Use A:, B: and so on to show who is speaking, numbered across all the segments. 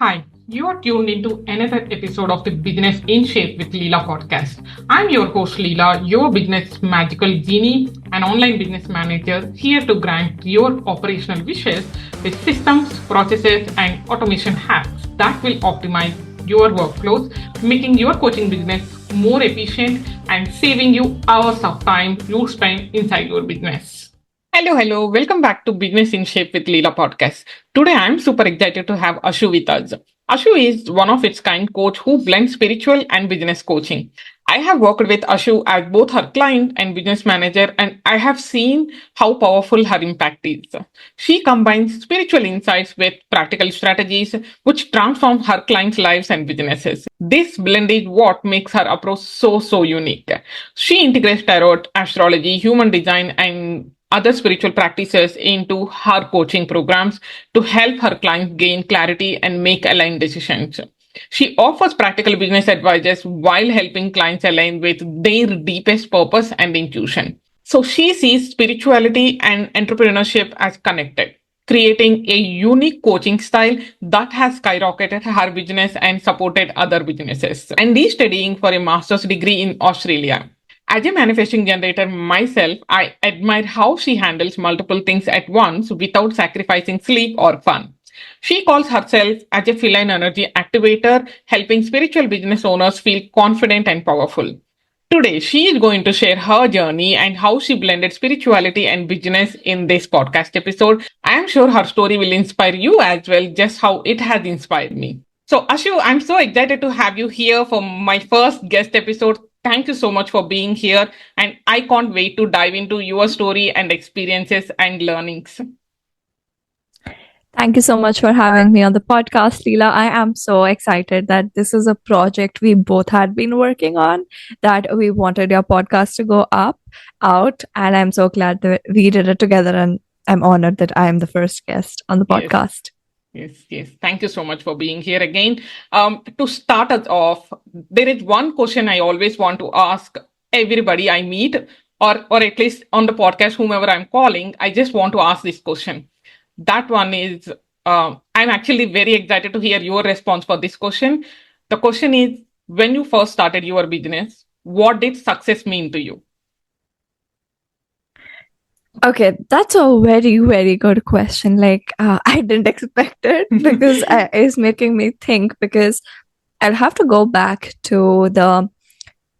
A: Hi, you are tuned into another episode of the Business in Shape with Leela podcast. I'm your host Leela, your business magical genie, an online business manager here to grant your operational wishes with systems, processes, and automation hacks that will optimize your workflows, making your coaching business more efficient and saving you hours of time you spend inside your business. Hello. Welcome back to Business in Shape with Leela podcast. Today, I'm super excited to have Ashu with us. Ashu is one of its kind coach who blends spiritual and business coaching. I have worked with Ashu as both her client and business manager, and I have seen how powerful her impact is. She combines spiritual insights with practical strategies, which transform her clients' lives and businesses. This blend is what makes her approach so unique. She integrates tarot, astrology, human design, and other spiritual practices into her coaching programs to help her clients gain clarity and make aligned decisions. She offers practical business advice while helping clients align with their deepest purpose and intuition. So she sees spirituality and entrepreneurship as connected, creating a unique coaching style that has skyrocketed her business and supported other businesses. And is studying for a master's degree in Australia. As a manifesting generator myself, I admire how she handles multiple things at once without sacrificing sleep or fun. She calls herself as a feline energy activator, helping spiritual business owners feel confident and powerful. Today, she is going to share her journey and how she blended spirituality and business in this podcast episode. I am sure her story will inspire you as well, just how it has inspired me. So, Ashu, I'm so excited to have you here for my first guest episode. Thank you so much for being here. And I can't wait to dive into your story and experiences and learnings.
B: Thank you so much for having me on the podcast, Leela. I am so excited that this is a project we both had been working on, that we wanted your podcast to go out. And I'm so glad that we did it together. And I'm honored that I am the first guest on the podcast.
A: Yes. Thank you so much for being here again. To start us off, there is one question I always want to ask everybody I meet, or at least on the podcast, whomever I'm calling, I just want to ask this question. That one is, I'm actually very excited to hear your response for this question. The question is, when you first started your business, what did success mean to you?
B: Okay, that's a very good question. I didn't expect it because it's making me think, because I'll have to go back to the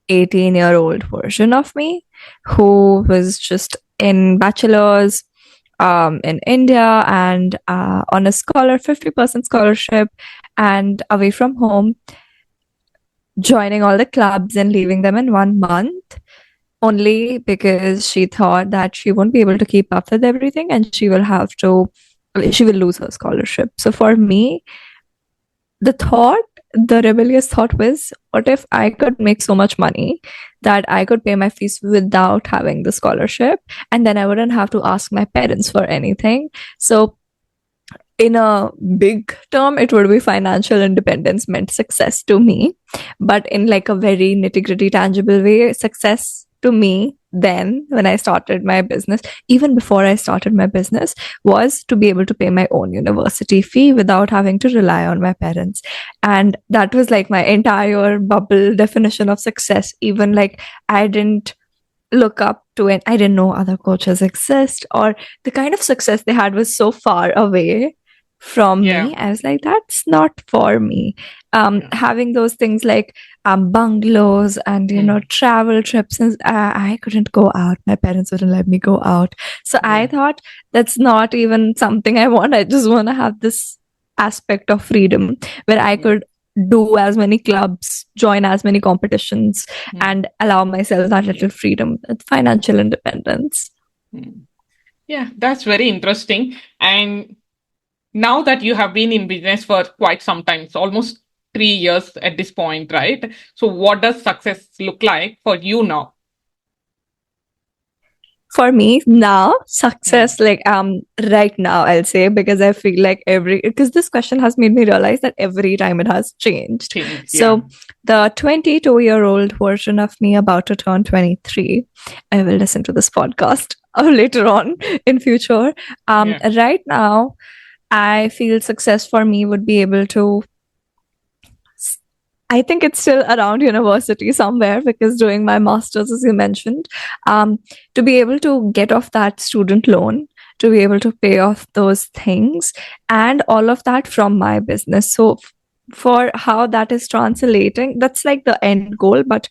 B: 18-year-old version of me who was just in bachelor's in India and on a 50% scholarship and away from home, joining all the clubs and leaving them in 1 month, only because she thought that she won't be able to keep up with everything and she will lose her scholarship. So for me, the rebellious thought was, what if I could make so much money that I could pay my fees without having the scholarship, and then I wouldn't have to ask my parents for anything. So in a big term, it would be financial independence meant success to me. But in like a very nitty-gritty tangible way, success to me then, when I started my business, even before I started my business, was to be able to pay my own university fee without having to rely on my parents. And that was like my entire bubble definition of success. Even like I didn't look up to it, I didn't know other coaches exist, or the kind of success they had was so far away from me. I was like, that's not for me. Having those things like bungalows and travel trips, and I couldn't go out, my parents wouldn't let me go out. So I thought, that's not even something I want. I just want to have this aspect of freedom where I could do as many clubs, join as many competitions, and allow myself that little freedom, financial independence.
A: Yeah, that's very interesting. And now that you have been in business for quite some time, so almost 3 years at this point, right? So what does success look like for you now?
B: For me now, success, right now, I'll say, because I feel like because this question has made me realize that every time it has changed. So the 22-year-old version of me about to turn 23, I will listen to this podcast later on in future. Right now, I feel success for me would be able to I think it's still around university somewhere, because doing my master's, as you mentioned, to be able to get off that student loan, to be able to pay off those things, and all of that from my business. So for how that is translating, that's like the end goal, but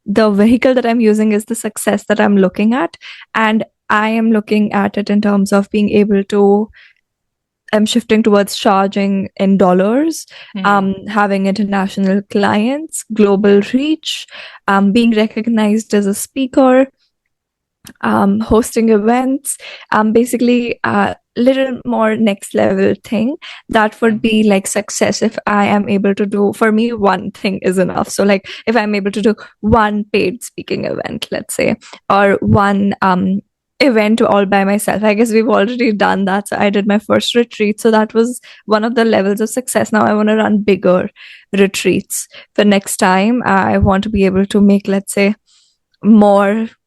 B: the vehicle that I'm using is the success that I'm looking at. And I am looking at it in terms of being able to, I'm shifting towards charging in dollars, having international clients, global reach, being recognized as a speaker, hosting events, basically a little more next level thing that would be like success. If I am able to do, for me, one thing is enough. So like if I'm able to do one paid speaking event, let's say, or one event all by myself. I guess we've already done that. So I did my first retreat. So that was one of the levels of success. Now I want to run bigger retreats. For next time, I want to be able to make, let's say,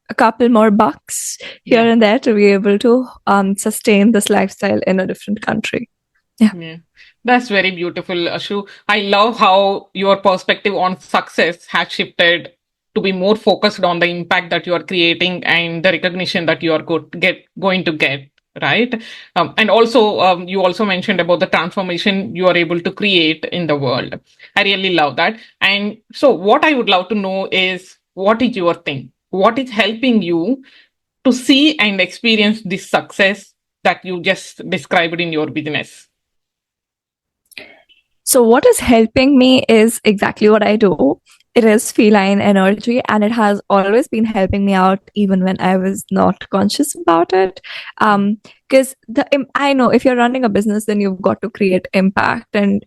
B: a couple more bucks here and there to be able to sustain this lifestyle in a different country.
A: Yeah. That's very beautiful, Ashu. I love how your perspective on success has shifted to be more focused on the impact that you are creating and the recognition that you are going to get, right? And also, you also mentioned about the transformation you are able to create in the world. I really love that. And so what I would love to know is, what is your thing? What is helping you to see and experience this success that you just described in your business?
B: So what is helping me is exactly what I do. It is feline energy, and it has always been helping me out even when I was not conscious about it. Because I know if you're running a business, then you've got to create impact, and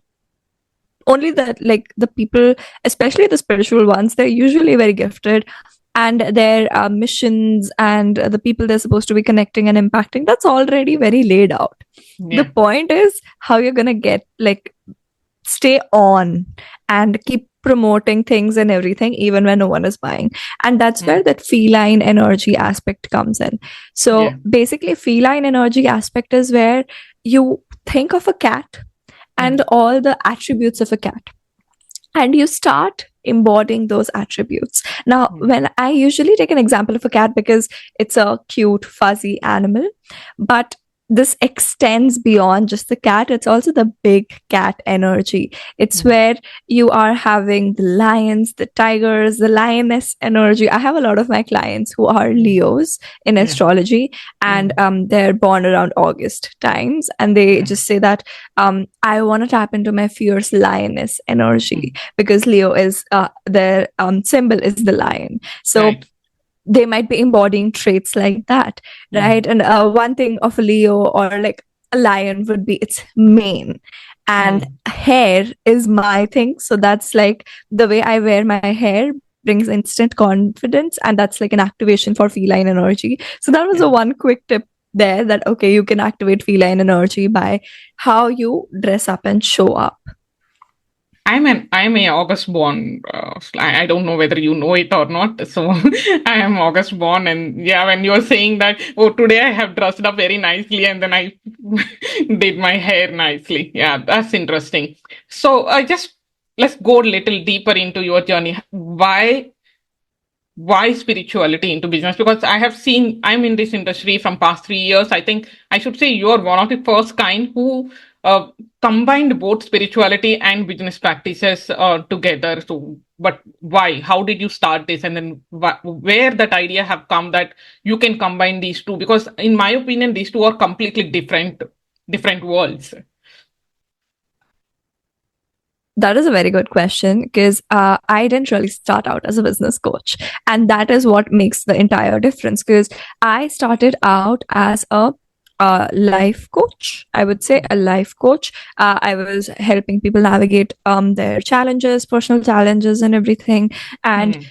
B: only that, like the people, especially the spiritual ones, they're usually very gifted, and their missions and the people they're supposed to be connecting and impacting, that's already very laid out. The point is how you're gonna get, like, stay on and keep promoting things and everything even when no one is buying. And that's where that feline energy aspect comes in. So basically, feline energy aspect is where you think of a cat and all the attributes of a cat, and you start embodying those attributes. Now, when I usually take an example of a cat because it's a cute, fuzzy animal, but this extends beyond just the cat. It's also the big cat energy. It's where you are having the lions, the tigers, the lioness energy. I have a lot of my clients who are Leos in astrology, and they're born around August times, and they just say that I want to tap into my fierce lioness energy because Leo is their symbol is the lion. So they might be embodying traits like that, right? And one thing of a Leo or like a lion would be its mane, and hair is my thing. So that's like the way I wear my hair brings instant confidence, and that's like an activation for feline energy. So that was a one quick tip there, that okay, you can activate feline energy by how you dress up and show up.
A: I'm a August born. I don't know whether you know it or not. So I am August born, and when you're saying that, oh, today I have dressed up very nicely, and then I did my hair nicely. Yeah, that's interesting. So let's go a little deeper into your journey. Why spirituality into business? Because I'm in this industry from past 3 years. I think I should say you're one of the first kind who combined both spirituality and business practices together. So, but why? How did you start this? And then where that idea have come that you can combine these two? Because in my opinion, these two are completely different worlds.
B: That is a very good question, because I didn't really start out as a business coach. And that is what makes the entire difference, because I started out as a life coach. I would say a life coach. I was helping people navigate their challenges, personal challenges and everything. And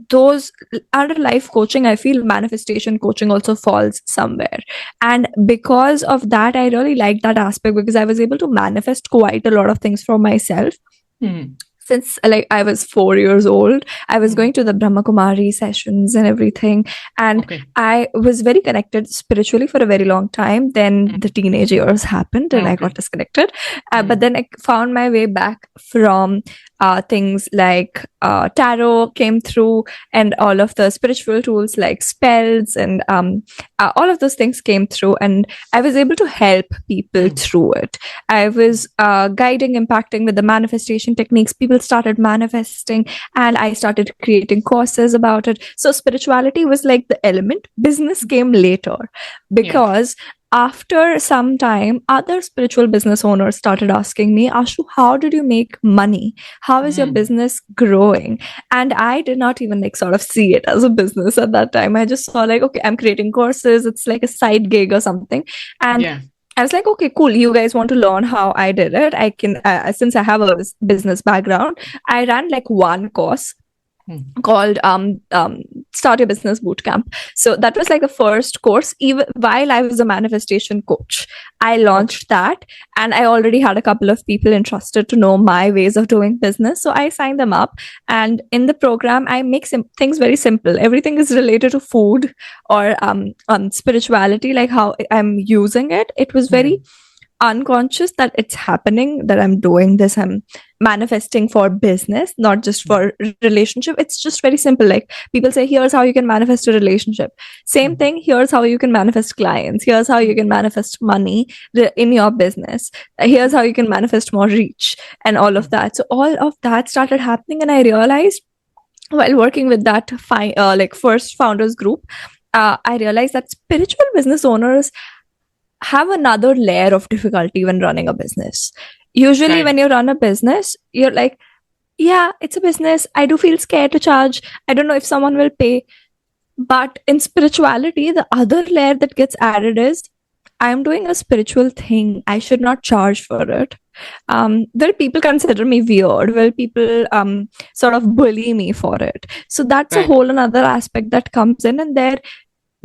B: those under life coaching, I feel manifestation coaching also falls somewhere. And because of that, I really like that aspect, because I was able to manifest quite a lot of things for myself. since like I was 4 years old. I was going to the Brahma Kumari sessions and everything. And
A: Okay.
B: I was very connected spiritually for a very long time. Then the teenage years happened and I
A: Okay.
B: got disconnected. But then I found my way back from things like tarot came through, and all of the spiritual tools like spells and all of those things came through. And I was able to help people through it. I was guiding, impacting with the manifestation techniques. People started manifesting, and I started creating courses about it. So spirituality was like the element. Business came later because after some time, other spiritual business owners started asking me, Ashu, how did you make money? How is your business growing? And I did not even like sort of see it as a business at that time. I just saw like, okay, I'm creating courses. It's like a side gig or something. And I was like, okay, cool. You guys want to learn how I did it? I can, since I have a business background, I ran like one course called Start Your Business Bootcamp. So that was like the first course. Even while I was a manifestation coach, I launched that, and I already had a couple of people interested to know my ways of doing business. So I signed them up, and in the program, I make things very simple. Everything is related to food or spirituality, like how I'm using it. It was very unconscious that it's happening, that I'm doing this. I'm manifesting for business, not just for relationship. It's just very simple. Like people say, here's how you can manifest a relationship. Same thing. Here's how you can manifest clients. Here's how you can manifest money in your business. Here's how you can manifest more reach and all of that. So all of that started happening. And I realized while working with that like first founders group, I realized that spiritual business owners have another layer of difficulty when running a business. Usually, when you run a business, you're like, yeah, it's a business. I do feel scared to charge. I don't know if someone will pay. But in spirituality, the other layer that gets added is I'm doing a spiritual thing. I should not charge for it. Will people consider me weird? Will people sort of bully me for it? So that's a whole another aspect that comes in, and they're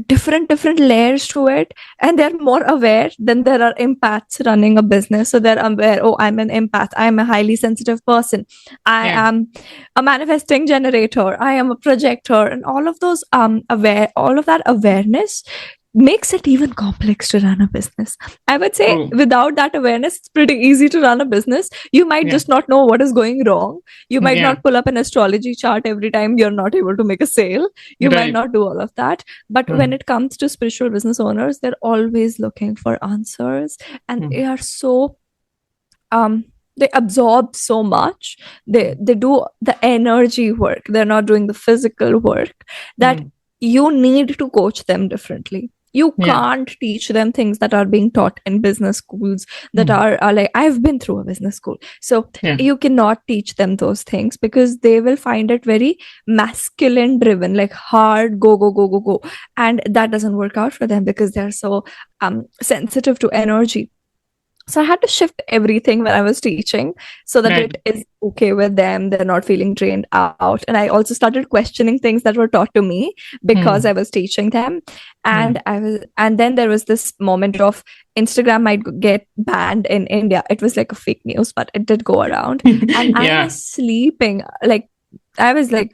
B: different layers to it, and they're more aware than there are empaths running a business. So they're aware, oh, I'm an empath, I'm a highly sensitive person, I am a manifesting generator, I am a projector, and all of those all of that awareness makes it even complex to run a business. I would say without that awareness, it's pretty easy to run a business. You might just not know what is going wrong. You might not pull up an astrology chart every time you're not able to make a sale. You might not do all of that. But when it comes to spiritual business owners, they're always looking for answers, and they are so they absorb so much. They do the energy work. They're not doing the physical work, that you need to coach them differently. You can't teach them things that are being taught in business schools that are like, I've been through a business school. So you cannot teach them those things, because they will find it very masculine driven, like hard, go. And that doesn't work out for them because they're so sensitive to energy. So I had to shift everything when I was teaching so that it is okay with them. They're not feeling drained out. And I also started questioning things that were taught to me because I was teaching them. And then there was this moment of Instagram might get banned in India. It was like a fake news, but it did go around. And I was sleeping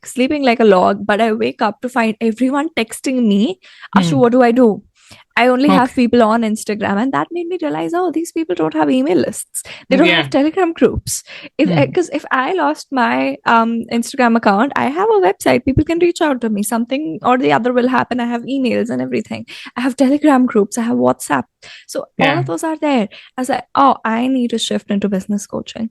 B: sleeping like a log, but I wake up to find everyone texting me, Ashu, what do I do? I only have people on Instagram, and that made me realize, oh, these people don't have email lists. They don't have Telegram groups. Because if I lost my Instagram account, I have a website. People can reach out to me. Something or the other will happen. I have emails and everything. I have Telegram groups. I have WhatsApp. So all of those are there. I was like, oh, I need to shift into business coaching,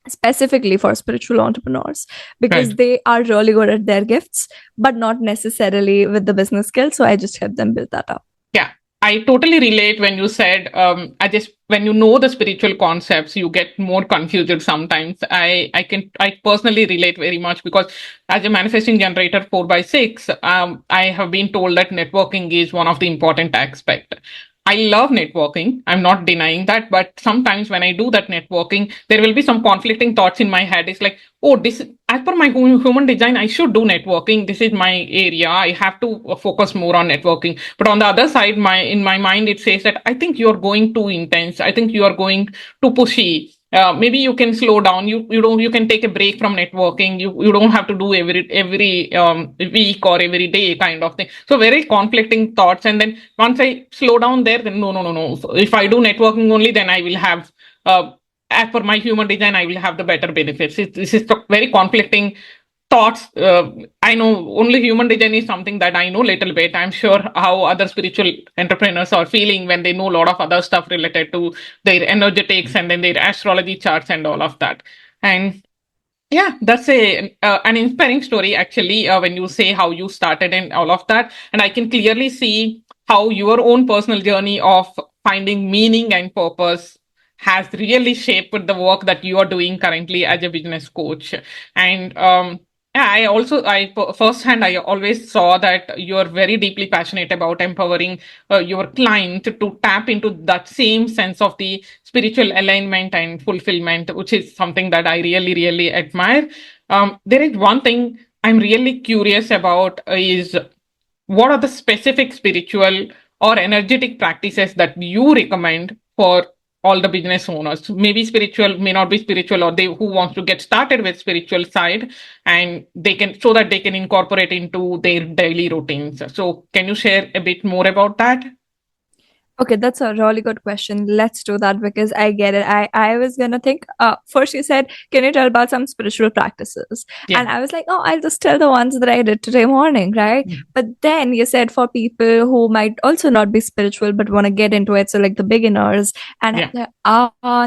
B: specifically for spiritual entrepreneurs, because they are really good at their gifts, but not necessarily with the business skills. So I just help them build that up.
A: Yeah, I totally relate when you said, when you know the spiritual concepts, you get more confused sometimes. I personally relate very much, because as a manifesting generator 4x6, I have been told that networking is one of the important aspects. I love networking. I'm not denying that. But sometimes when I do that networking, there will be some conflicting thoughts in my head. It's like, oh, this, as per my human design, I should do networking. This is my area. I have to focus more on networking. But on the other side, in my mind, it says that I think you're going too intense. I think you are going too pushy. maybe you can slow down. You can take a break from networking. You don't have to do every week or every day kind of thing. So very conflicting thoughts. And then once I slow down there, then no. So if I do networking only, then I will have as per my human design, I will have the better benefits. This is very conflicting thoughts. I know only human design is something that I know little bit. I'm sure how other spiritual entrepreneurs are feeling when they know a lot of other stuff related to their energetics and then their astrology charts and all of that. And yeah, that's a an inspiring story actually, when you say how you started and all of that. And I can clearly see how your own personal journey of finding meaning and purpose has really shaped the work that you are doing currently as a business coach. And yeah, firsthand, I always saw that you're very deeply passionate about empowering your client to tap into that same sense of the spiritual alignment and fulfillment, which is something that I really, really admire. There is one thing I'm really curious about is what are the specific spiritual or energetic practices that you recommend for all the business owners? Maybe spiritual, may not be spiritual, or they who wants to get started with spiritual side, and they can, so that they can incorporate into their daily routines. So can you share a bit more about that?
B: Okay, that's a really good question. Let's do that because I get it. I was gonna think, first you said, can you tell about some spiritual practices?
A: Yeah.
B: And I was like, oh, I'll just tell the ones that I did today morning, right? But then you said for people who might also not be spiritual but want to get into it, so like the beginners, and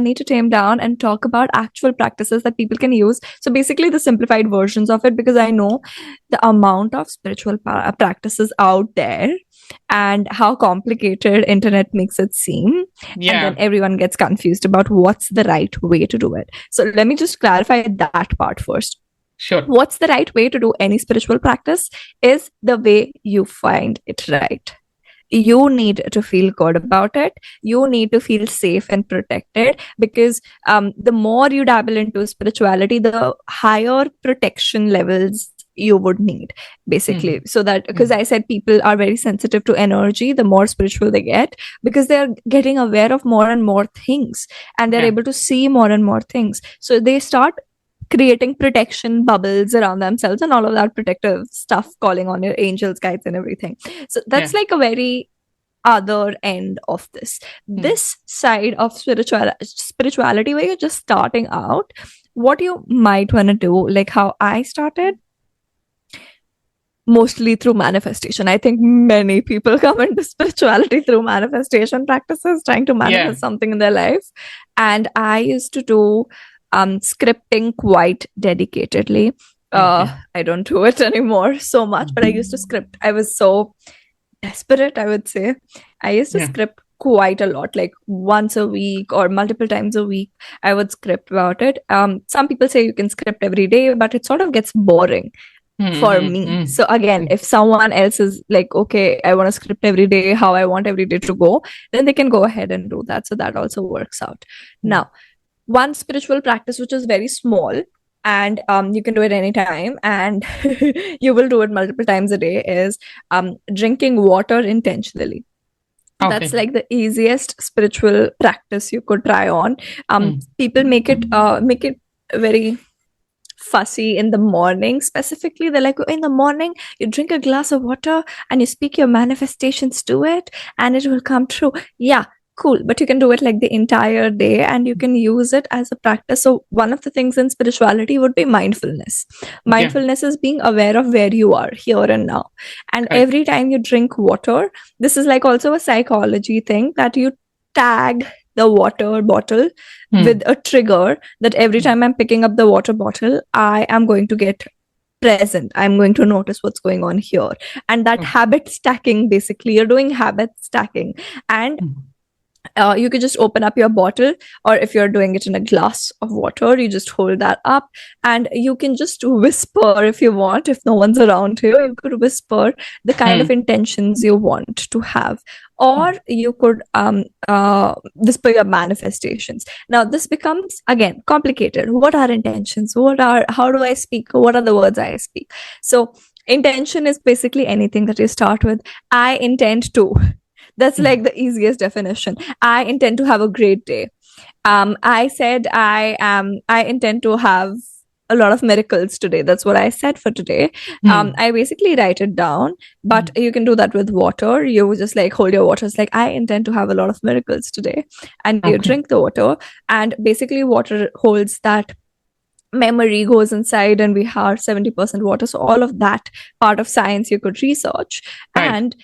B: need to tame down and talk about actual practices that people can use. So basically the simplified versions of it, because I know the amount of spiritual practices out there and how complicated internet makes it seem. And then everyone gets confused about what's the right way to do it. So let me just clarify that part first.
A: Sure.
B: What's the right way to do any spiritual practice is the way you find it right. You need to feel good about it. You need to feel safe and protected, because the more you dabble into spirituality, the higher protection levels you would need, basically. So that, because I said people are very sensitive to energy, the more spiritual they get, because they're getting aware of more and more things, and they're able to see more and more things. So they start creating protection bubbles around themselves and all of that protective stuff, calling on your angels, guides, and everything. So that's like a very other end of this. This side of spirituality, where you're just starting out, what you might want to do, like how I started, mostly through manifestation. I think many people come into spirituality through manifestation practices, trying to manifest something in their life. And I used to do scripting quite dedicatedly. I don't do it anymore so much, but I used to script. I was so desperate, I would say. I used to script quite a lot, like once a week or multiple times a week. I would script about it. Some people say you can script every day, but it sort of gets boring for me. So again, if someone else is like, okay, I want to script every day how I want every day to go, then they can go ahead and do that. So that also works out. Now, one spiritual practice which is very small, and you can do it anytime, and you will do it multiple times a day, is drinking water intentionally. That's like the easiest spiritual practice you could try on. People make it very fussy in the morning. Specifically, they're like, in the morning you drink a glass of water and you speak your manifestations to it and it will come true. Yeah, cool, but you can do it like the entire day, and you can use it as a practice. So one of the things in spirituality would be mindfulness. Mindfulness is being aware of where you are here and now. And every time you drink water, this is like also a psychology thing, that you tag the water bottle with a trigger, that every time I'm picking up the water bottle, I am going to get present. I'm going to notice what's going on here. And that habit stacking, basically, you're doing habit stacking. And you could just open up your bottle, or if you're doing it in a glass of water, you just hold that up, and you can just whisper if you want. If no one's around you, you could whisper the kind of intentions you want to have, or you could whisper your manifestations. Now this becomes again complicated. What are intentions? How do I speak? What are the words I speak? So intention is basically anything that you start with. I intend to. That's like the easiest definition. I intend to have a great day. I said I intend to have a lot of miracles today. That's what I said for today. I basically write it down, but you can do that with water. You just like hold your water. It's like, I intend to have a lot of miracles today. And you
A: Okay.
B: drink the water, and basically water holds that memory, goes inside, and we have 70% water. So all of that part of science you could research.
A: Right.
B: And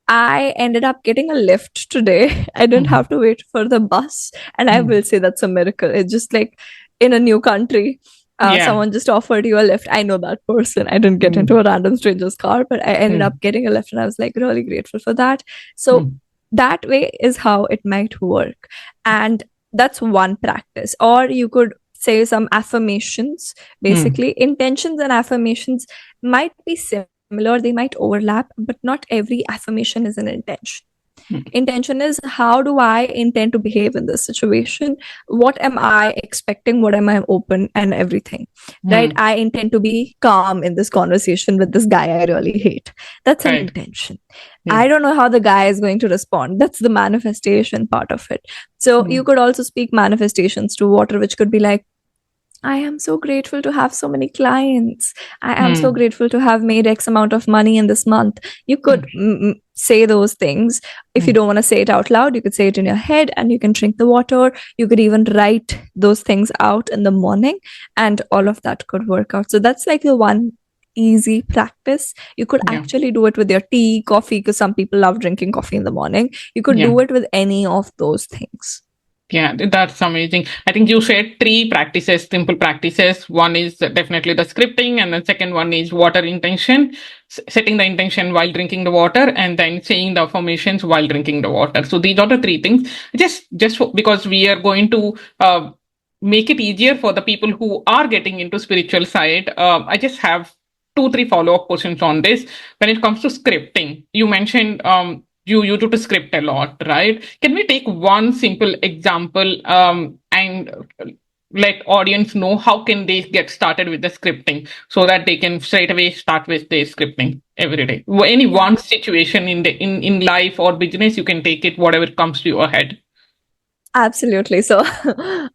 B: I ended up getting a lift today. I didn't have to wait for the bus. And I will say that's a miracle. It's just like in a new country,
A: Yeah.
B: someone just offered you a lift. I know that person. I didn't get into a random stranger's car, but I ended up getting a lift, and I was like really grateful for that. So that way is how it might work. And that's one practice. Or you could say some affirmations. Basically, intentions and affirmations might be similar, they might overlap, but not every affirmation is an intention. Intention is, how do I intend to behave in this situation? What am I expecting? What am I open and everything? Right? I intend to be calm in this conversation with this guy I really hate. That's an intention. I don't know how the guy is going to respond. That's the manifestation part of it. So you could also speak manifestations to water, which could be like, I am so grateful to have so many clients. I am so grateful to have made X amount of money in this month. You could say those things. If you don't want to say it out loud, you could say it in your head, and you can drink the water. You could even write those things out in the morning, and all of that could work out. So that's like the one easy practice. You could actually do it with your tea, coffee, because some people love drinking coffee in the morning. You could do it with any of those things.
A: Yeah, that's amazing. I think you shared 3 practices, simple practices. One is definitely the scripting, and the second one is water intention, setting the intention while drinking the water, and then saying the affirmations while drinking the water. So these are the 3 things. Just because we are going to make it easier for the people who are getting into spiritual side, I just have 2-3 follow-up questions on this. When it comes to scripting, you mentioned you use it to script a lot, right? Can we take one simple example and let audience know how can they get started with the scripting, so that they can straight away start with their scripting every day? Any one situation in life or business, you can take it, whatever comes to your head.
B: Absolutely. So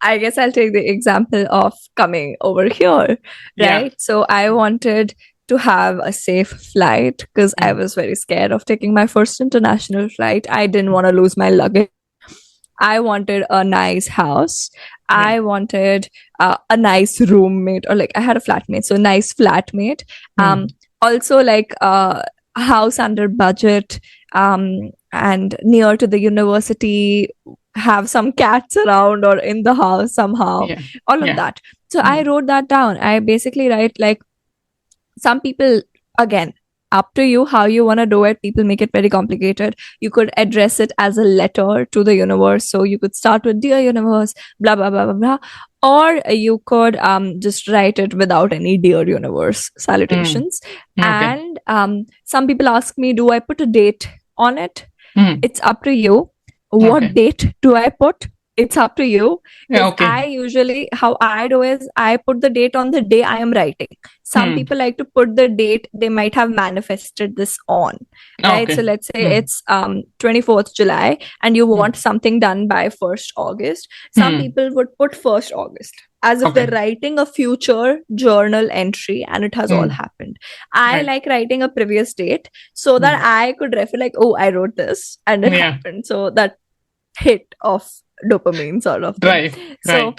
B: I guess I'll take the example of coming over here, right? So I wanted to have a safe flight because I was very scared of taking my first international flight. I didn't want to lose my luggage. I wanted a nice house. I wanted a nice roommate, or like I had a flatmate, so a nice flatmate. Also like a house under budget, and near to the university, have some cats around or in the house somehow, all of that. So I wrote that down. I basically write like, some people, again, up to you how you want to do it. People make it very complicated. You could address it as a letter to the universe. So you could start with, Dear Universe, blah, blah, blah, blah, blah. Or you could just write it without any Dear Universe salutations. And some people ask me, do I put a date on it? It's up to you. What date do I put? It's up to you. I usually, how I do is, I put the date on the day I am writing. Some people like to put the date they might have manifested this on, right? So let's say it's 24th July and you want something done by 1st August. Some people would put 1st August as if they're writing a future journal entry and it has all happened. I like writing a previous date so that I could refer like, oh, I wrote this and it happened. So that hit of dopamine sort of thing. So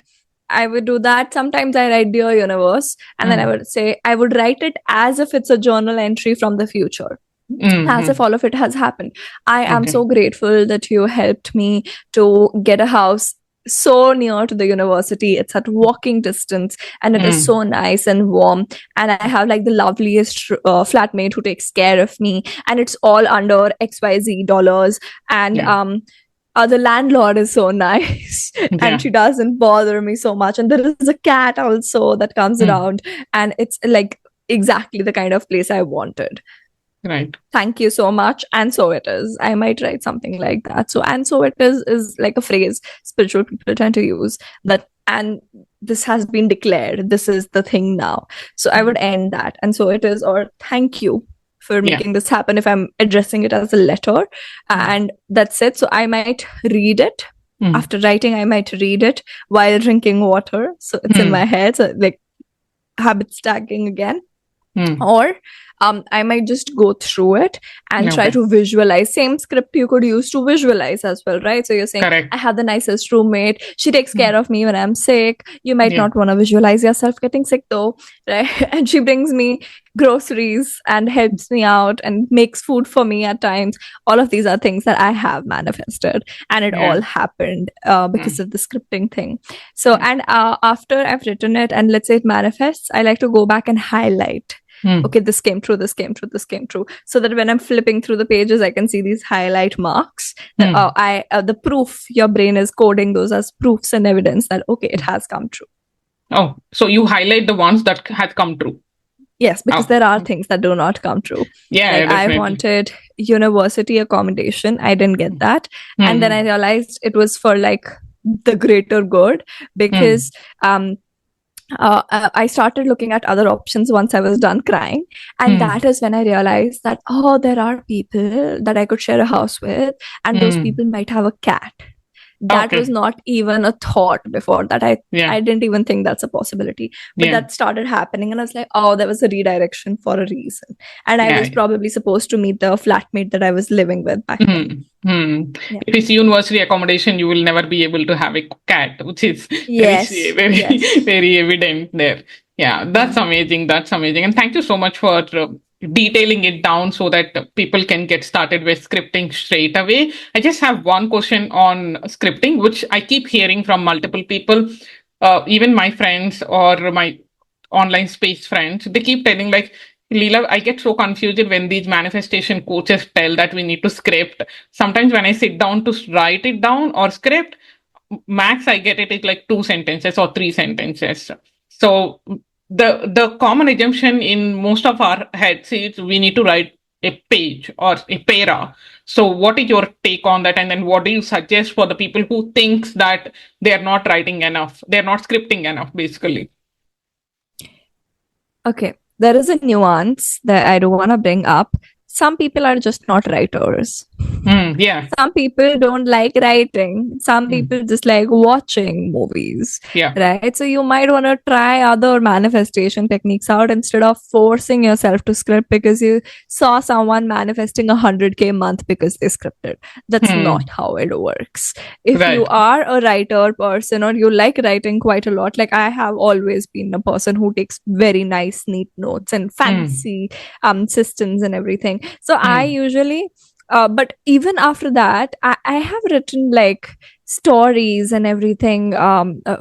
B: I would do that. Sometimes I write Dear Universe, and then I would say, I would write it as if it's a journal entry from the future, as if all of it has happened. I am so grateful that you helped me to get a house so near to the university. It's at walking distance, and it is so nice and warm, and I have like the loveliest flatmate who takes care of me, and it's all under XYZ dollars, and the landlord is so nice and she doesn't bother me so much, and there is a cat also that comes around, and it's like exactly the kind of place I wanted.
A: Right.
B: Thank you so much. And so it is. I might write something like that. So, and so it is like a phrase spiritual people tend to use, that, and this has been declared, this is the thing now. So I would end that, and so it is, or thank you for making this happen, if I'm addressing it as a letter, and that's it. So I might read it After writing, I might read it while drinking water. So it's in my head. So like habit stacking again. Or I might just go through it and try to visualize. Same script you could use to visualize as well, right? So you're saying,
A: Correct.
B: I have the nicest roommate. She takes care of me when I'm sick. You might not want to visualize yourself getting sick though, right? And she brings me groceries and helps me out and makes food for me at times. All of these are things that I have manifested, and it all happened because of the scripting thing. So, and after I've written it and let's say it manifests, I like to go back and highlight. Okay, this came true, this came true, this came true. So that when I'm flipping through the pages, I can see these highlight marks. That, the proof, your brain is coding those as proofs and evidence that, okay, it has come true.
A: Oh, so you highlight the ones that has come true.
B: Yes, because there are things that do not come true.
A: Yeah,
B: like I wanted university accommodation. I didn't get that. And then I realized it was for like the greater good because I started looking at other options once I was done crying. And that is when I realized that, oh, there are people that I could share a house with, and those people might have a cat. That was not even a thought before that. I didn't even think that's a possibility. But that started happening. And I was like, oh, there was a redirection for a reason. And I was probably supposed to meet the flatmate that I was living with back then.
A: If it's university accommodation, you will never be able to have a cat, which is very evident there. Yeah, that's amazing. That's amazing. And thank you so much for detailing it down so that people can get started with scripting straight away. I just have one question on scripting, which I keep hearing from multiple people, even my friends or my online space friends. They keep telling like, Leela, I get so confused when these manifestation coaches tell that we need to script. Sometimes when I sit down to write it down or script, max I get it is like 2 sentences or 3 sentences. So the common assumption in most of our heads is we need to write a page or a para. So what is your take on that? And then what do you suggest for the people who thinks that they are not writing enough? They're not scripting enough, basically.
B: Okay. There is a nuance that I don't want to bring up. Some people are just not writers. Some people don't like writing. Some people just like watching movies. Right? So you might want to try other manifestation techniques out instead of forcing yourself to script because you saw someone manifesting 100K a month because they scripted. That's not how it works. If you are a writer person or you like writing quite a lot, like I have always been a person who takes very nice, neat notes and fancy systems and everything. So I usually, but even after that, I have written like stories and everything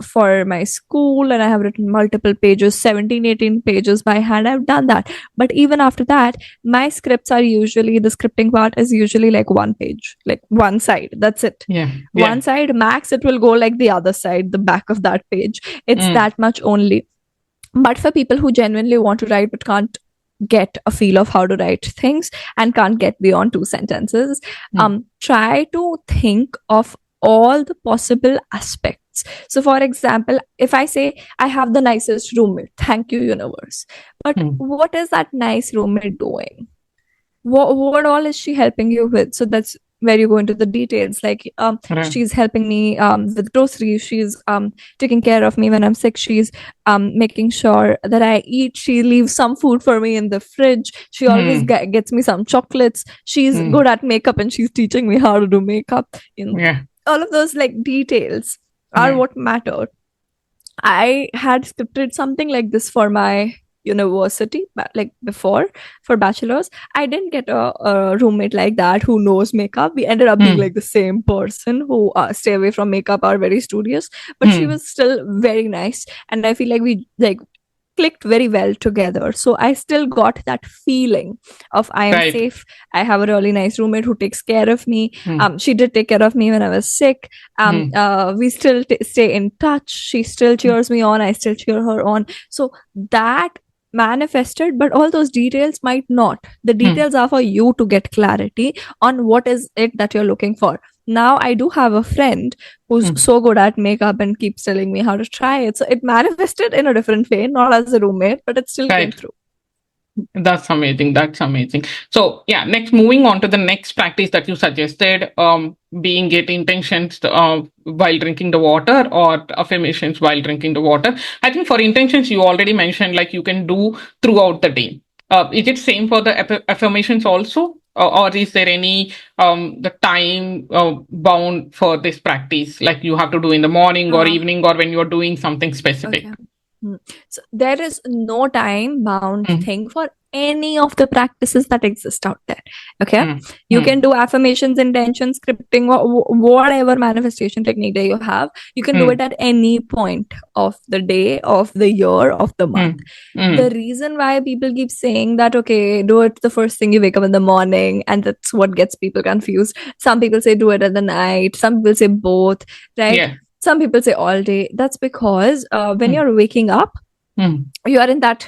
B: for my school, and I have written multiple pages, 17, 18 pages by hand. I've done that. But even after that, my scripts are usually, the scripting part is usually like one page, like one side. That's it. One side, max, it will go like the other side, the back of that page. It's that much only. But for people who genuinely want to write but can't get a feel of how to write things and can't get beyond 2 sentences, try to think of all the possible aspects. So for example, if I say I have the nicest roommate, thank you universe, but what is that nice roommate doing? What all is she helping you with? So that's where you go into the details, like she's helping me with groceries, she's taking care of me when I'm sick, she's making sure that I eat, she leaves some food for me in the fridge, she always gets me some chocolates, she's good at makeup and she's teaching me how to do makeup, all of those like details are what matter. I had scripted something like this for my university, like before, for bachelor's. I didn't get a roommate like that who knows makeup. We ended up being like the same person who stay away from makeup, are very studious, but she was still very nice, and I feel like we like clicked very well together. So I still got that feeling of I am safe. I have a really nice roommate who takes care of me. She did take care of me when I was sick. We still stay in touch. She still cheers me on. I still cheer her on. So that manifested, but all those details might not. The details are for you to get clarity on what is it that you're looking for. Now I do have a friend who's so good at makeup and keeps telling me how to try it. So it manifested in a different way, not as a roommate, but it still came through.
A: That's amazing. That's amazing. So yeah, next moving on to the next practice that you suggested, being it intentions while drinking the water or affirmations while drinking the water. I think for intentions you already mentioned like you can do throughout the day. Is it same for the affirmations also, or is there any the time bound for this practice? Like you have to do in the morning or
B: Uh,
A: evening or when you're doing something specific?
B: okay. So there is no time bound
A: Mm,
B: thing for any of the practices that exist out there. Okay.
A: mm,
B: You
A: mm,
B: can do affirmations, intention, scripting, whatever manifestation technique that you have. You can do
A: mm,
B: it at any point of the day, of the year, of the month.
A: mm,
B: The
A: mm,
B: reason why people keep saying that, okay, do it the first thing you wake up in the morning, and that's what gets people confused. Some people say do it at the night, some people say both, right?
A: yeah.
B: Some people say all day. That's because when
A: Mm,
B: you're waking up,
A: mm,
B: you are in that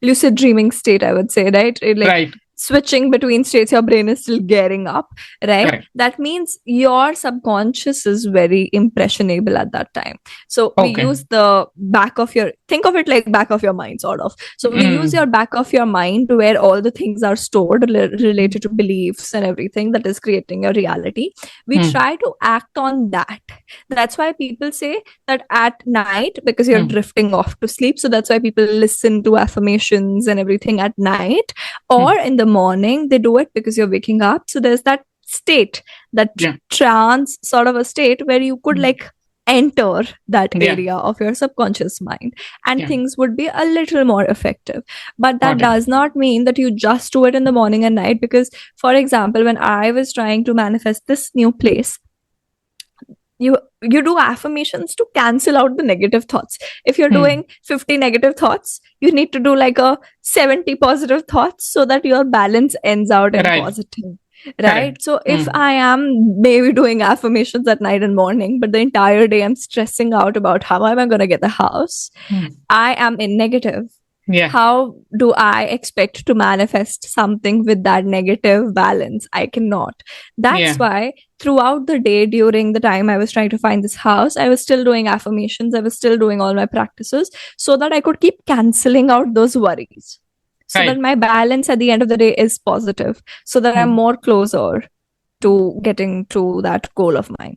B: lucid dreaming state, I would say, right? Like
A: right.
B: switching between states, your brain is still gearing up, right?
A: Correct.
B: That means your subconscious is very impressionable at that time. So we
A: Okay.
B: use the back of your, think of it like back of your mind, sort of. So we use
A: Mm,
B: your back of your mind where all the things are stored related to beliefs and everything that is creating your reality. We
A: mm,
B: try to act on that. That's why people say that at night, because you're
A: mm,
B: drifting off to sleep. So that's why people listen to affirmations and everything at night, or
A: mm,
B: in the morning they do it because you're waking up. So there's that state, that
A: yeah.
B: trance sort of a state where you could
A: Mm,
B: like enter that
A: yeah.
B: area of your subconscious mind, and
A: Yeah.
B: things would be a little more effective. But that
A: Got it.
B: does not mean that you just do it in the morning and night, because for example, when I was trying to manifest this new place, you do affirmations to cancel out the negative thoughts. If you're
A: Mm,
B: doing 50 negative thoughts, you need to do like a 70 positive thoughts so that your balance ends out in
A: right.
B: positive, right?
A: Correct.
B: So if
A: Mm,
B: I am maybe doing affirmations at night and morning, but the entire day I'm stressing out about how am I going to get the house,
A: mm,
B: I am in negative.
A: yeah.
B: How do I expect to manifest something with that negative balance? I cannot. That's
A: Yeah.
B: why throughout the day, during the time I was trying to find this house, I was still doing affirmations. I was still doing all my practices so that I could keep canceling out those worries, so that
A: Right.
B: my balance at the end of the day is positive, so that I'm
A: Mm.
B: more closer to getting to that goal of mine.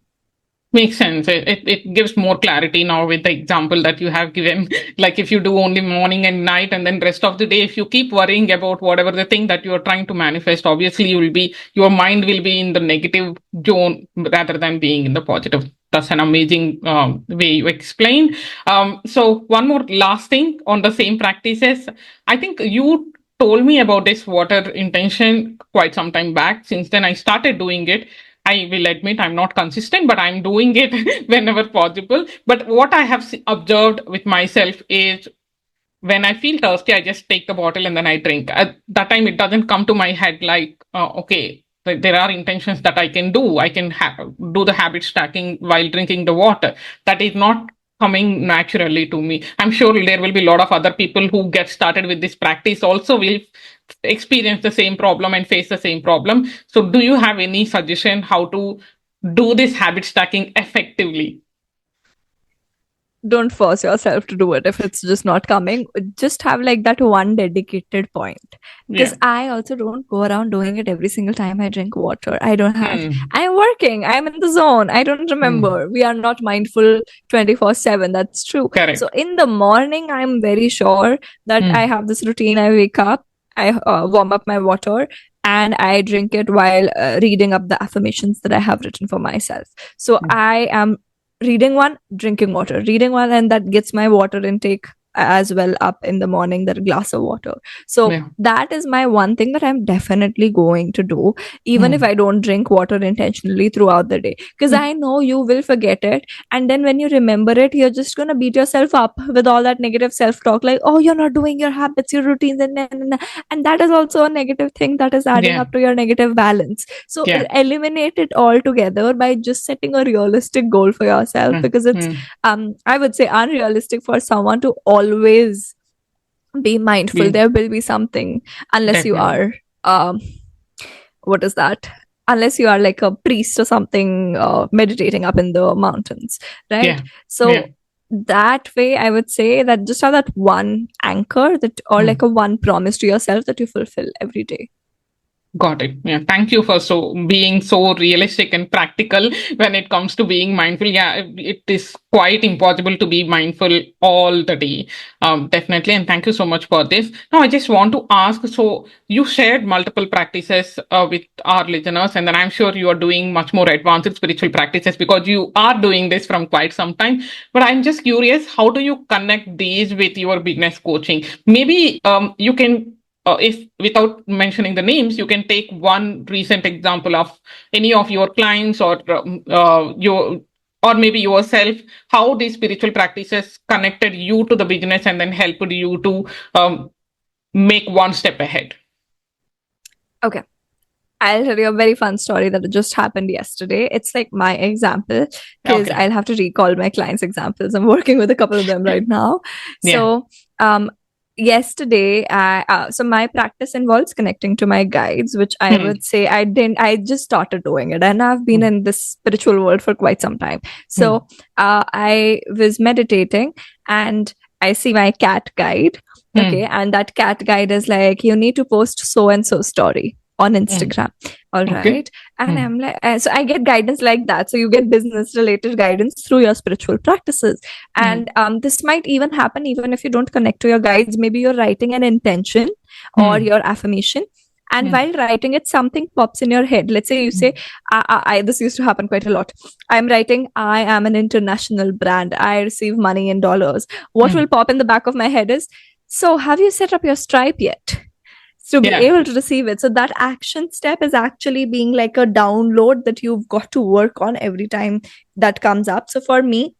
A: Makes sense. It gives more clarity now with the example that you have given. Like if you do only morning and night and then rest of the day, if you keep worrying about whatever the thing that you are trying to manifest, obviously your mind will be in the negative zone rather than being in the positive. That's an amazing way you explain. So one more last thing on the same practices. I think you told me about this water intention quite some time back. Since then, I started doing it. I will admit I'm not consistent, but I'm doing it whenever possible. But what I have observed with myself is when I feel thirsty, I just take the bottle and then I drink. At that time, it doesn't come to my head like, okay, there are intentions that I can do. I can do the habit stacking while drinking the water. That is not coming naturally to me. I'm sure there will be a lot of other people who get started with this practice also will experience the same problem and face the same problem. So, do you have any suggestion how to do this habit stacking effectively?
B: Don't force yourself to do it if it's just not coming. Just have like that one dedicated point, because
A: Yeah.
B: I also don't go around doing it every single time I drink water. I don't have,
A: Mm,
B: I'm working, I'm in the zone, I don't remember. We are not mindful 24/7. That's true. So
A: correct.
B: in the morning, I'm very sure that I
A: Mm,
B: have this routine. I wake up, I warm up my water, and I drink it while reading up the affirmations that I have written for myself. So
A: mm,
B: I am reading one, drinking water, reading one, and that gets my water intake as well up in the morning, that glass of water. So
A: yeah.
B: that is my one thing that I'm definitely going to do, even if
A: Mm,
B: I don't drink water intentionally throughout the day, because
A: mm,
B: I know you will forget it. And then when you remember it, you're just going to beat yourself up with all that negative self-talk, like, oh, you're not doing your habits, your routines, and that is also a negative thing that is adding
A: yeah.
B: up to your negative balance. So
A: Yeah.
B: eliminate it altogether by just setting a realistic goal for yourself,
A: Mm,
B: because it's
A: mm,
B: I would say unrealistic for someone to always be mindful.
A: yeah.
B: There will be something, unless you
A: Definitely.
B: are what is that, unless you are like a priest or something, meditating up in the mountains, right?
A: Yeah.
B: So
A: Yeah.
B: that way, I would say that just have that one anchor that, or like a one promise to yourself that you fulfill every day.
A: Got it. Yeah. Thank you for being so realistic and practical when it comes to being mindful. Yeah, it is quite impossible to be mindful all the day. Definitely. And thank you so much for this. Now, I just want to ask, so you shared multiple practices with our listeners, and then I'm sure you are doing much more advanced spiritual practices because you are doing this from quite some time. But I'm just curious, how do you connect these with your business coaching? Maybe you can if without mentioning the names, you can take one recent example of any of your clients or your or maybe yourself, how these spiritual practices connected you to the business and then helped you to make one step ahead.
B: Okay. I'll tell you a very fun story that just happened yesterday. It's like my example because
A: Okay.
B: I'll have to recall my clients' examples. I'm working with a couple of them right now.
A: Yeah.
B: So, yesterday, so my practice involves connecting to my guides, which I would say I just started doing it, and I've been in this spiritual world for quite some time. So, I was meditating and I see my cat guide. Okay. And that cat guide is like, you need to post so and so story on Instagram. All right.
A: Okay.
B: And I'm like, so I get guidance like that. So you get business related guidance through your spiritual practices. And this might even happen even if you don't connect to your guides. Maybe you're writing an intention or your affirmation. And while writing it, something pops in your head. Let's say you say, this used to happen quite a lot. I'm writing, I am an international brand. I receive money in dollars. What will pop in the back of my head is, so have you set up your Stripe yet? To be able to receive it. So that action step is actually being like a download that you've got to work on every time that comes up. So for me,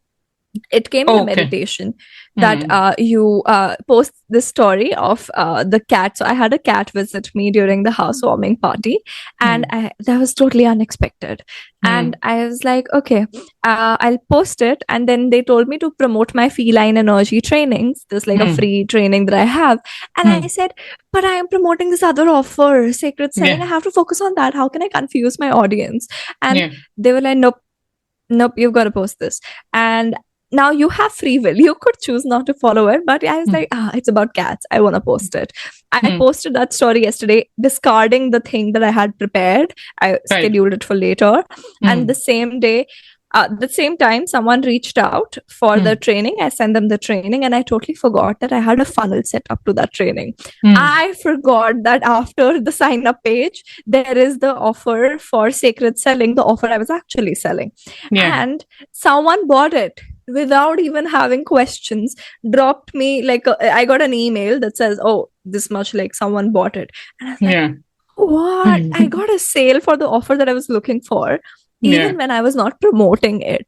B: it came in a meditation that you post this story of the cat. So I had a cat visit me during the housewarming party, and that was totally unexpected. And I was like, okay, I'll post it. And then they told me to promote my feline energy trainings. There's like a free training that I have. And I said, but I am promoting this other offer, Sacred Selling. I have to focus on that. How can I confuse my audience? And they were like, nope, you've got to post this. And now you have free will. You could choose not to follow it, but I was like, it's about cats. I want to post it. I posted that story yesterday, discarding the thing that I had prepared. I scheduled it for later. And the same day, at the same time, someone reached out for the training. I sent them the training, and I totally forgot that I had a funnel set up to that training. I forgot that after the sign up page, there is the offer for Sacred Selling, the offer I was actually selling. And someone bought it without even having questions, dropped me like I got an email that says, oh, this much, like someone bought it. And I was like, what? I got a sale for the offer that I was looking for, even when I was not promoting it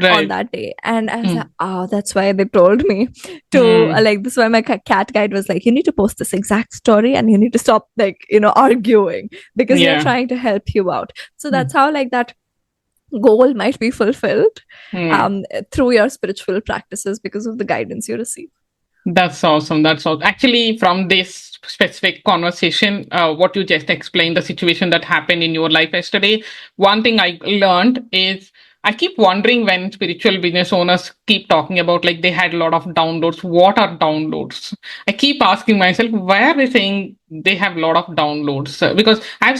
B: on that day. And I was like, oh, that's why they told me to like, this is why my cat guide was like, you need to post this exact story and you need to stop like, arguing because they're trying to help you out. So that's how like that goal might be fulfilled through your spiritual practices because of the guidance you receive.
A: That's awesome. Actually, from this specific conversation, what you just explained, the situation that happened in your life yesterday, one thing I learned is I keep wondering when spiritual business owners keep talking about like they had a lot of downloads. What are downloads? I keep asking myself, why are they saying they have a lot of downloads? Because I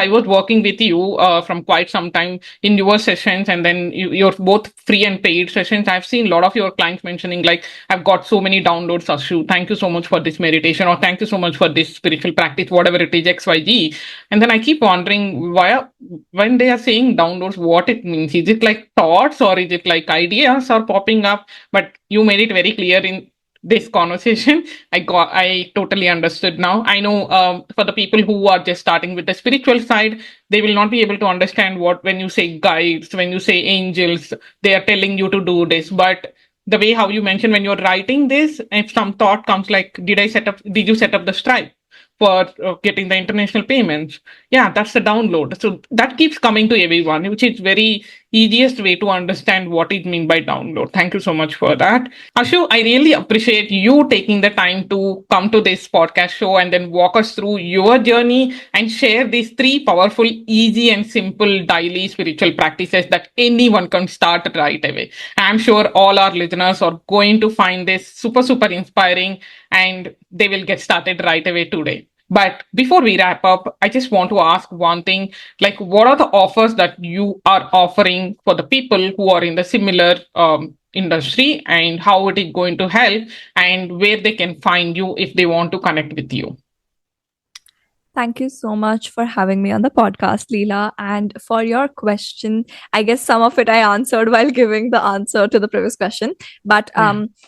A: was working with you from quite some time in your sessions, and then you're both free and paid sessions. I've seen a lot of your clients mentioning like, I've got so many downloads, Ashu. Thank you so much for this meditation, or thank you so much for this spiritual practice, whatever it is, XYZ. And then I keep wondering when they are saying downloads, what it means. Is it like thoughts or is it like ideas are popping up? But you made it very clear in this conversation. I totally understood now. I know for the people who are just starting with the spiritual side, they will not be able to understand when you say guides, when you say angels, they are telling you to do this. But the way how you mentioned when you're writing this, if some thought comes like, did you set up the Stripe for getting the international payments? Yeah, that's the download. So that keeps coming to everyone, which is very easiest way to understand what it means by download. Thank you so much for that. Ashu, I really appreciate you taking the time to come to this podcast show and then walk us through your journey and share these three powerful, easy, and simple daily spiritual practices that anyone can start right away. I'm sure all our listeners are going to find this super, super inspiring and they will get started right away today. But before we wrap up, I just want to ask one thing, like what are the offers that you are offering for the people who are in the similar industry, and how it is going to help, and where they can find you if they want to connect with you?
B: Thank you so much for having me on the podcast, Leela. And for your question, I guess some of it I answered while giving the answer to the previous question. But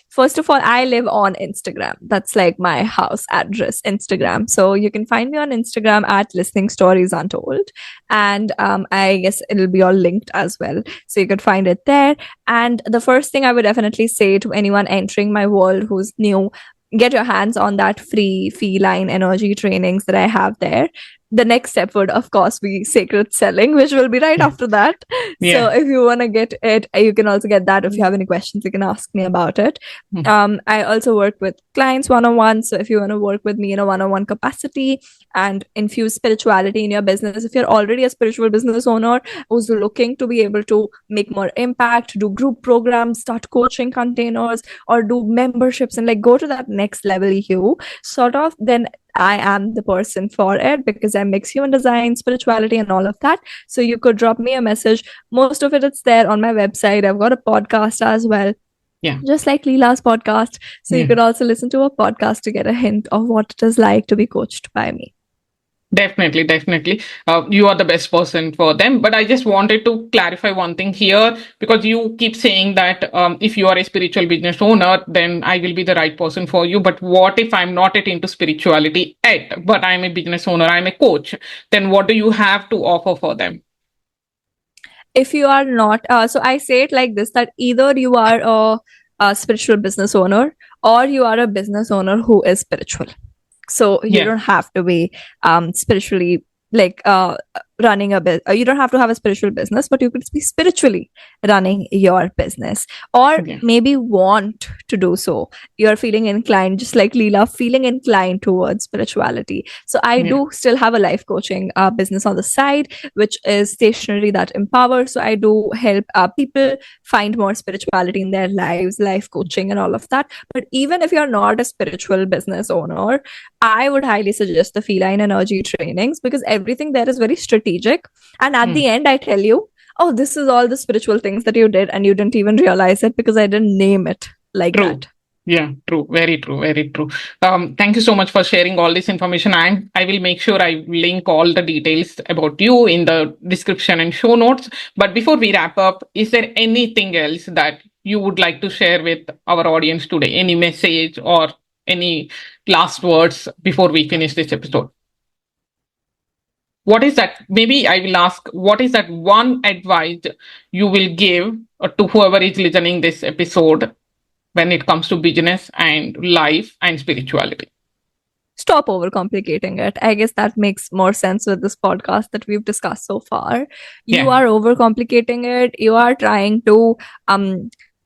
B: first of all, I live on Instagram. That's like my house address, Instagram. So you can find me on Instagram at Listening Stories Untold. And I guess it'll be all linked as well. So you could find it there. And the first thing I would definitely say to anyone entering my world who's new, get your hands on that free feline energy trainings that I have there. The next step would, of course, be sacred selling, which will be right after that. So if you want to get it, you can also get that. If you have any questions, you can ask me about it. I also work with clients one-on-one. So if you want to work with me in a one-on-one capacity and infuse spirituality in your business, if you're already a spiritual business owner who's looking to be able to make more impact, do group programs, start coaching containers, or do memberships and like go to that next level then I am the person for it, because I mix human design, spirituality, and all of that. So you could drop me a message. Most of it's there on my website. I've got a podcast as well.
A: Yeah.
B: Just like Leela's podcast. So you could also listen to a podcast to get a hint of what it is like to be coached by me.
A: Definitely, definitely. You are the best person for them. But I just wanted to clarify one thing here, because you keep saying that if you are a spiritual business owner, then I will be the right person for you. But what if I'm not yet into spirituality yet, but I'm a business owner, I'm a coach? Then what do you have to offer for them?
B: If you are not, so I say it like this, that either you are a spiritual business owner or you are a business owner who is spiritual. So you don't have to be spiritually running a business. You don't have to have a spiritual business, but you could be spiritually running your business, or maybe want to do so. You're feeling inclined, just like Leela, feeling inclined towards spirituality. So I do still have a life coaching business on the side, which is stationary that empowers. So I do help people find more spirituality in their lives, life coaching and all of that. But even if you're not a spiritual business owner, I would highly suggest the feline energy trainings, because everything there is very strategic. And at the end, I tell you, oh, this is all the spiritual things that you did, and you didn't even realize it because I didn't name it like that.
A: Yeah, true. Very true. Very true. Thank you so much for sharing all this information. And I will make sure I link all the details about you in the description and show notes. But before we wrap up, is there anything else that you would like to share with our audience today? Any message or any last words before we finish this episode? What is that? Maybe I will ask, what is that one advice you will give to whoever is listening this episode when it comes to business and life and spirituality?
B: Stop overcomplicating it. I guess that makes more sense with this podcast that we've discussed so far. You are overcomplicating it. You are trying to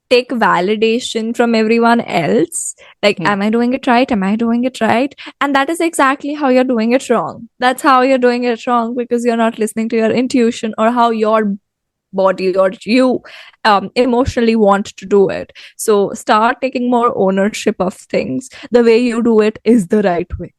B: take validation from everyone else. Like, am I doing it right? Am I doing it right? And that is exactly how you're doing it wrong. That's how you're doing it wrong, because you're not listening to your intuition or how your body or you emotionally want to do it. So start taking more ownership of things. The way you do it is the right way.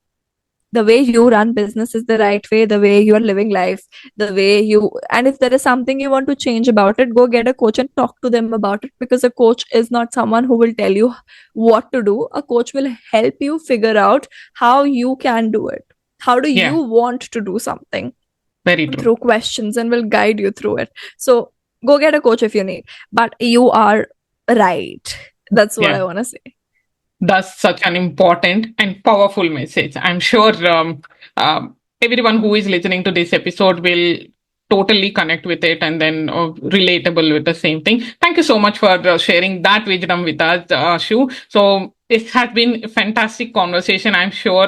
B: The way you run business is the right way. The way you are living life, the way you, and if there is something you want to change about it, go get a coach and talk to them about it, because a coach is not someone who will tell you what to do. A coach will help you figure out how you can do it. How do you want to do something?
A: Very true.
B: Through questions, and will guide you through it. So go get a coach if you need, but you are right. That's what I want to say.
A: That's such an important and powerful message. I'm sure everyone who is listening to this episode will totally connect with it and then relatable with the same thing. Thank you so much for sharing that wisdom with us, Ashu. So it has been a fantastic conversation. I'm sure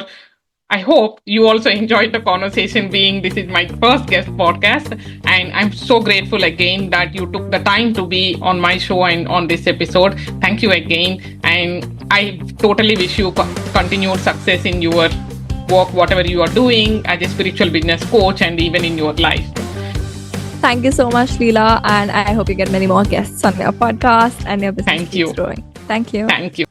A: I hope you also enjoyed the conversation, being this is my first guest podcast. And I'm so grateful again that you took the time to be on my show and on this episode. Thank you again. And I totally wish you continued success in your work, whatever you are doing as a spiritual business coach and even in your life.
B: Thank you so much, Leela. And I hope you get many more guests on your podcast and your business
A: Thank you.
B: keeps growing. Thank you.
A: Thank you.